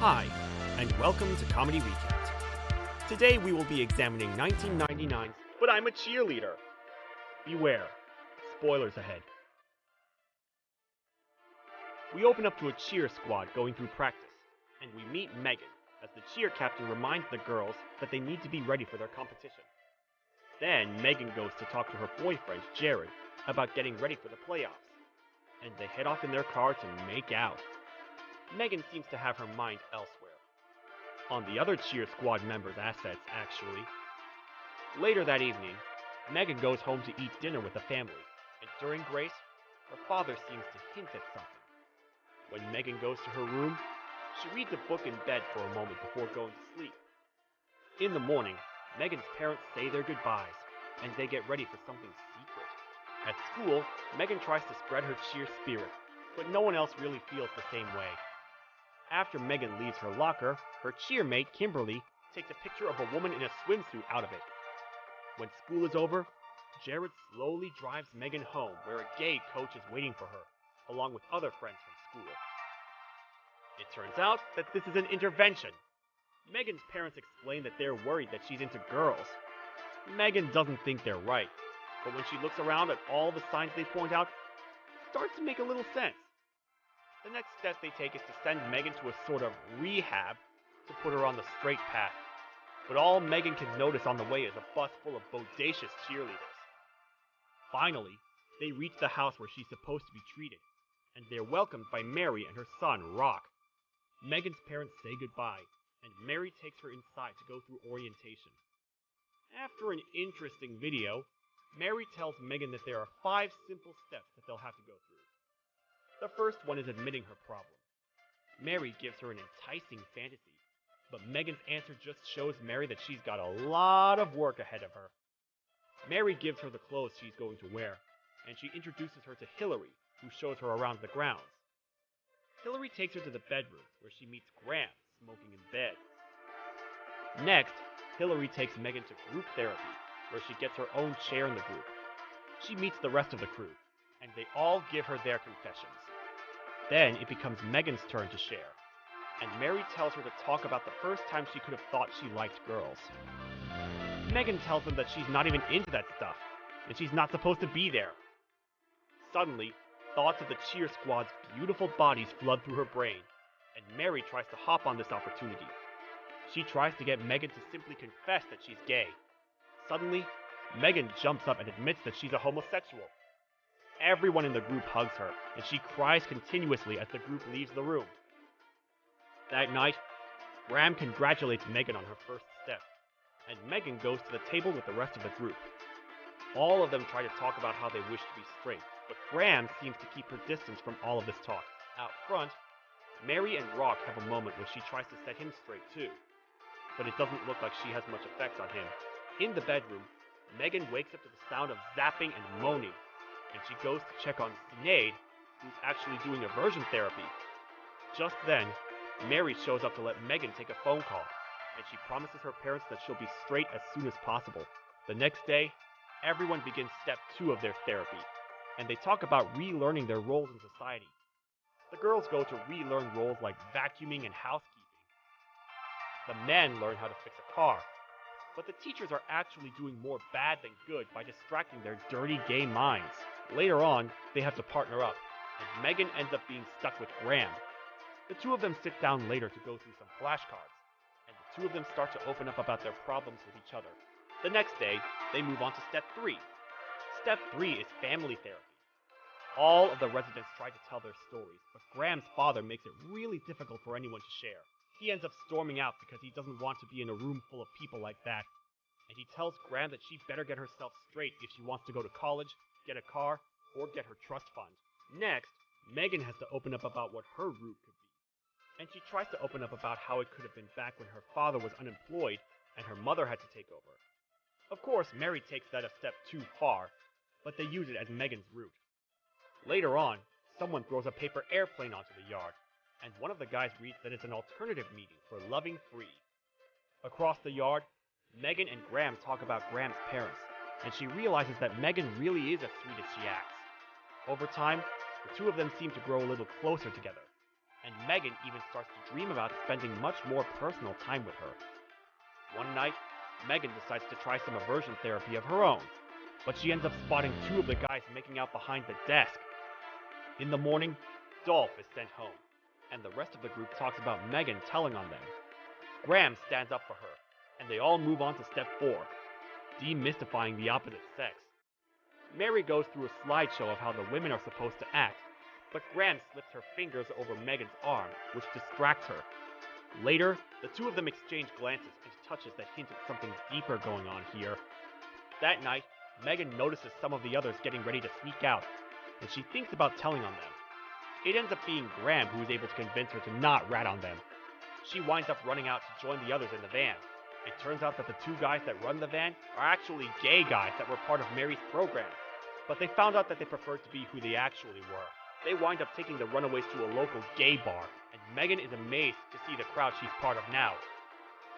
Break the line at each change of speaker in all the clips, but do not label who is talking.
Hi, and welcome to Comedy Recap. Today we will be examining 1999's But I'm a Cheerleader. Beware, spoilers ahead. We open up to a cheer squad going through practice, and we meet Megan, as the cheer captain reminds the girls that they need to be ready for their competition. Then Megan goes to talk to her boyfriend, Jared, about getting ready for the playoffs, and they head off in their car to make out. Megan seems to have her mind elsewhere. On the other cheer squad members' assets, actually. Later that evening, Megan goes home to eat dinner with the family, and during grace, her father seems to hint at something. When Megan goes to her room, she reads a book in bed for a moment before going to sleep. In the morning, Megan's parents say their goodbyes, and they get ready for something secret. At school, Megan tries to spread her cheer spirit, but no one else really feels the same way. After Megan leaves her locker, her cheermate, Kimberly, takes a picture of a woman in a swimsuit out of it. When school is over, Jared slowly drives Megan home where a gay coach is waiting for her, along with other friends from school. It turns out that this is an intervention. Megan's parents explain that they're worried that she's into girls. Megan doesn't think they're right, but when she looks around at all the signs they point out, it starts to make a little sense. The next step they take is to send Megan to a sort of rehab to put her on the straight path. But all Megan can notice on the way is a bus full of bodacious cheerleaders. Finally, they reach the house where she's supposed to be treated, and they're welcomed by Mary and her son, Rock. Megan's parents say goodbye, and Mary takes her inside to go through orientation. After an interesting video, Mary tells Megan that there are 5 simple steps that they'll have to go through. The first one is admitting her problem. Mary gives her an enticing fantasy, but Megan's answer just shows Mary that she's got a lot of work ahead of her. Mary gives her the clothes she's going to wear, and she introduces her to Hillary, who shows her around the grounds. Hillary takes her to the bedroom, where she meets Graham, smoking in bed. Next, Hillary takes Megan to group therapy, where she gets her own chair in the group. She meets the rest of the crew, and they all give her their confessions. Then it becomes Megan's turn to share, and Mary tells her to talk about the first time she could have thought she liked girls. Megan tells them that she's not even into that stuff, and she's not supposed to be there. Suddenly, thoughts of the cheer squad's beautiful bodies flood through her brain, and Mary tries to hop on this opportunity. She tries to get Megan to simply confess that she's gay. Suddenly, Megan jumps up and admits that she's a homosexual. Everyone in the group hugs her, and she cries continuously as the group leaves the room. That night, Graham congratulates Megan on her first step, and Megan goes to the table with the rest of the group. All of them try to talk about how they wish to be straight, but Graham seems to keep her distance from all of this talk. Out front, Mary and Rock have a moment where she tries to set him straight too, but it doesn't look like she has much effect on him. In the bedroom, Megan wakes up to the sound of zapping and moaning, and she goes to check on Sinead, who's actually doing aversion therapy. Just then, Mary shows up to let Megan take a phone call, and she promises her parents that she'll be straight as soon as possible. The next day, everyone begins step 2 of their therapy, and they talk about relearning their roles in society. The girls go to relearn roles like vacuuming and housekeeping. The men learn how to fix a car, but the teachers are actually doing more bad than good by distracting their dirty gay minds. Later on, they have to partner up, and Megan ends up being stuck with Graham. The two of them sit down later to go through some flashcards, and the two of them start to open up about their problems with each other. The next day, they move on to step 3. Step 3 is family therapy. All of the residents try to tell their stories, but Graham's father makes it really difficult for anyone to share. He ends up storming out because he doesn't want to be in a room full of people like that, and he tells Graham that she better get herself straight if she wants to go to college, get a car, or get her trust fund. Next, Megan has to open up about what her route could be, and she tries to open up about how it could have been back when her father was unemployed and her mother had to take over. Of course, Mary takes that a step too far, but they use it as Megan's route. Later on, someone throws a paper airplane onto the yard, and one of the guys reads that it's an alternative meeting for loving free. Across the yard, Megan and Graham talk about Graham's parents, and she realizes that Megan really is as sweet as she acts. Over time, the two of them seem to grow a little closer together, and Megan even starts to dream about spending much more personal time with her. One night, Megan decides to try some aversion therapy of her own, but she ends up spotting two of the guys making out behind the desk. In the morning, Dolph is sent home, and the rest of the group talks about Megan telling on them. Graham stands up for her, and they all move on to step 4, demystifying the opposite sex. Mary goes through a slideshow of how the women are supposed to act, but Graham slips her fingers over Megan's arm, which distracts her. Later, the two of them exchange glances and touches that hint at something deeper going on here. That night, Megan notices some of the others getting ready to sneak out, and she thinks about telling on them. It ends up being Graham who is able to convince her to not rat on them. She winds up running out to join the others in the van. It turns out that the two guys that run the van are actually gay guys that were part of Mary's program, but they found out that they preferred to be who they actually were. They wind up taking the runaways to a local gay bar, and Megan is amazed to see the crowd she's part of now.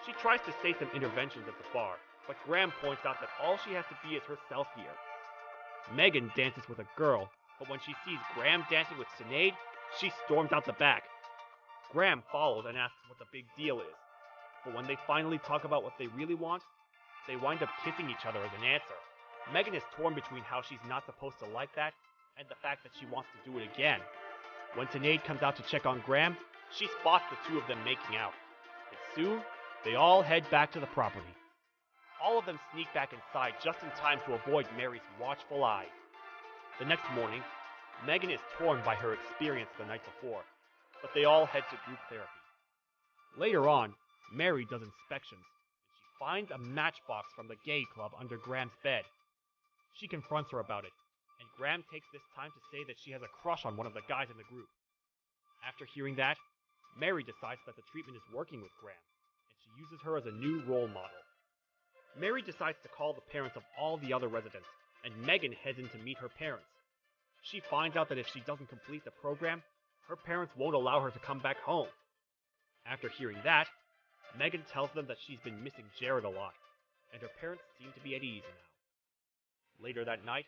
She tries to say some interventions at the bar, but Graham points out that all she has to be is herself here. Megan dances with a girl, but when she sees Graham dancing with Sinead, she storms out the back. Graham follows and asks what the big deal is, but when they finally talk about what they really want, they wind up kissing each other as an answer. Megan is torn between how she's not supposed to like that and the fact that she wants to do it again. When Sinead comes out to check on Graham, she spots the two of them making out, and soon they all head back to the property. All of them sneak back inside just in time to avoid Mary's watchful eye. The next morning, Megan is torn by her experience the night before, but they all head to group therapy. Later on, Mary does inspections, and she finds a matchbox from the gay club under Graham's bed. She confronts her about it, and Graham takes this time to say that she has a crush on one of the guys in the group. After hearing that, Mary decides that the treatment is working with Graham, and she uses her as a new role model. Mary decides to call the parents of all the other residents, and Megan heads in to meet her parents. She finds out that if she doesn't complete the program, her parents won't allow her to come back home. After hearing that, Megan tells them that she's been missing Jared a lot, and her parents seem to be at ease now. Later that night,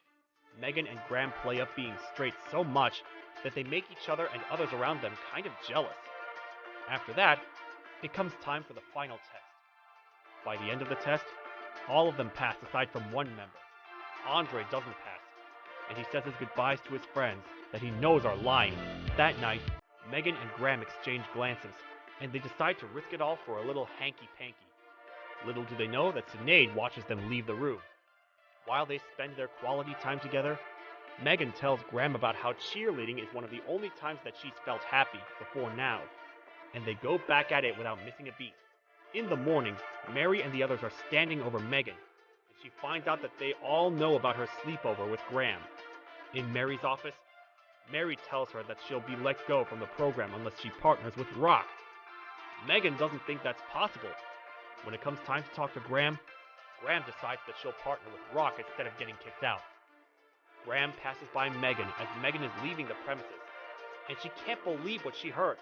Megan and Graham play up being straight so much that they make each other and others around them kind of jealous. After that, it comes time for the final test. By the end of the test, all of them pass aside from one member. Andre doesn't pass, and he says his goodbyes to his friends that he knows are lying. That night, Megan and Graham exchange glances, and they decide to risk it all for a little hanky-panky. Little do they know that Sinead watches them leave the room. While they spend their quality time together, Megan tells Graham about how cheerleading is one of the only times that she's felt happy before now, and they go back at it without missing a beat. In the morning, Mary and the others are standing over Megan, and she finds out that they all know about her sleepover with Graham. In Mary's office, Mary tells her that she'll be let go from the program unless she partners with Rock. Megan doesn't think that's possible. When it comes time to talk to Graham, Graham decides that she'll partner with Rock instead of getting kicked out. Graham passes by Megan as Megan is leaving the premises, and she can't believe what she heard.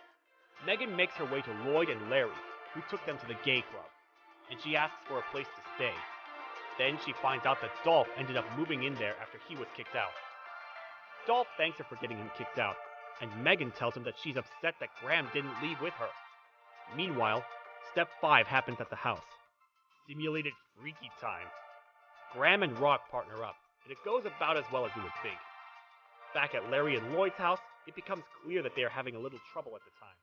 Megan makes her way to Lloyd and Larry, who took them to the gay club, and she asks for a place to stay. Then she finds out that Dolph ended up moving in there after he was kicked out. Dolph thanks her for getting him kicked out, and Megan tells him that she's upset that Graham didn't leave with her. Meanwhile, Step 5 happens at the house. Simulated freaky time. Graham and Rock partner up, and it goes about as well as you would think. Back at Larry and Lloyd's house, it becomes clear that they are having a little trouble at the time,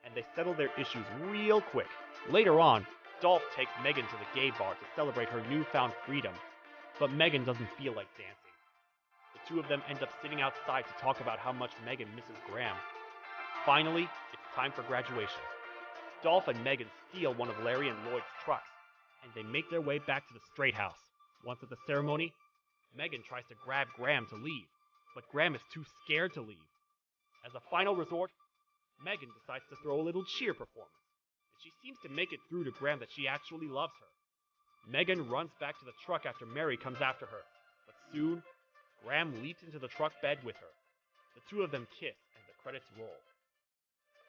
and they settle their issues real quick. Later on, Dolph takes Megan to the gay bar to celebrate her newfound freedom, but Megan doesn't feel like dancing. The two of them end up sitting outside to talk about how much Megan misses Graham. Finally, it's time for graduation. Dolph and Megan steal one of Larry and Lloyd's trucks, and they make their way back to the straight house. Once at the ceremony, Megan tries to grab Graham to leave, but Graham is too scared to leave. As a final resort, Megan decides to throw a little cheer performance, and she seems to make it through to Graham that she actually loves her. Megan runs back to the truck after Mary comes after her, but soon, Graham leaps into the truck bed with her. The two of them kiss, and the credits roll.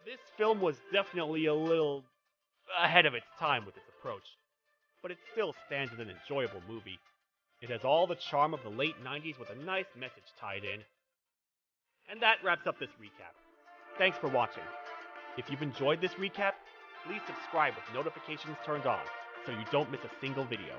This film was definitely a little ahead of its time with its approach, but it still stands as an enjoyable movie. It has all the charm of the late 90s with a nice message tied in. And that wraps up this recap. Thanks for watching. If you've enjoyed this recap, please subscribe with notifications turned on so you don't miss a single video.